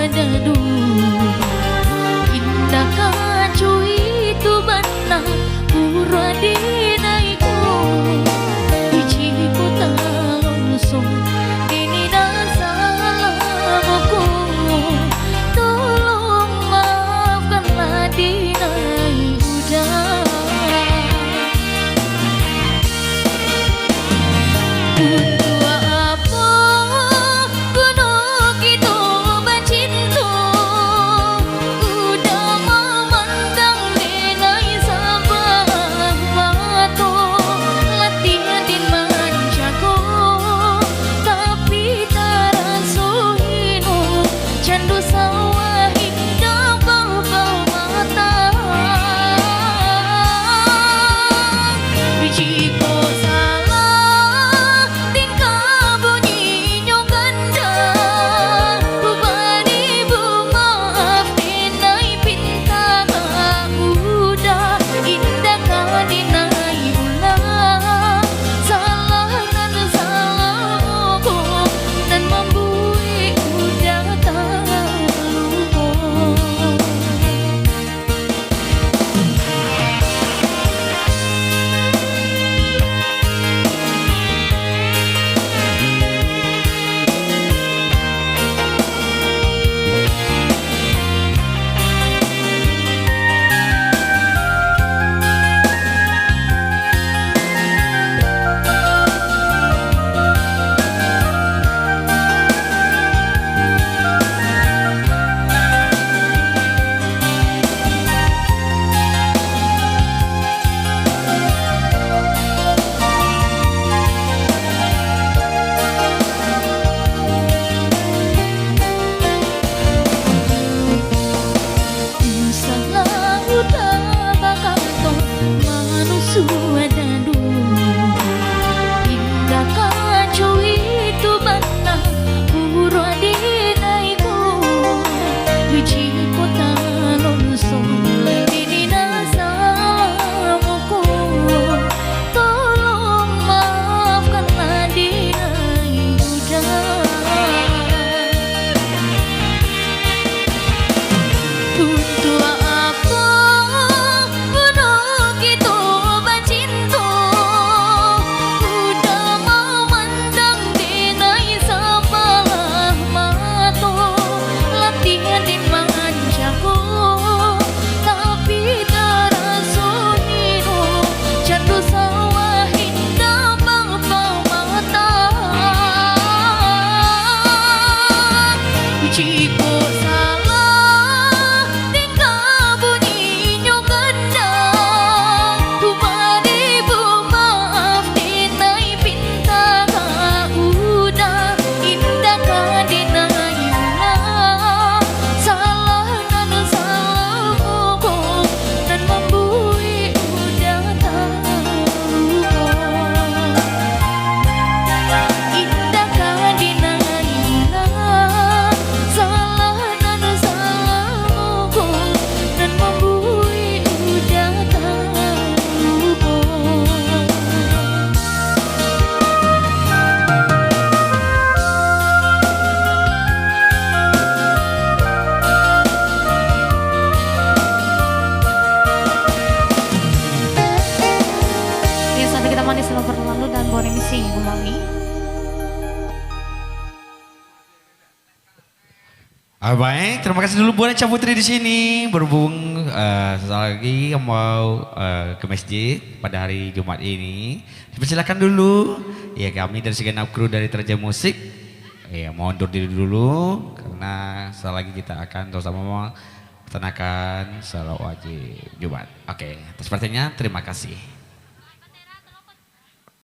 wadadu indah kacui itu bana pura dinaiku ijiku talonsong ini nasalamuku tolong maafkanlah dinai udah Baik, terima kasih dulu buat Ca Putri di sini. Berhubung sesaat lagi mau ke masjid pada hari Jumat ini. Silakan dulu. Ya, kami dari segenap kru dari Teraja Musik ya mau undur diri dulu karena sesaat lagi kita akan sama-sama melaksanakan salat wajib Jumat. Oke, atas perhatiannya terima kasih.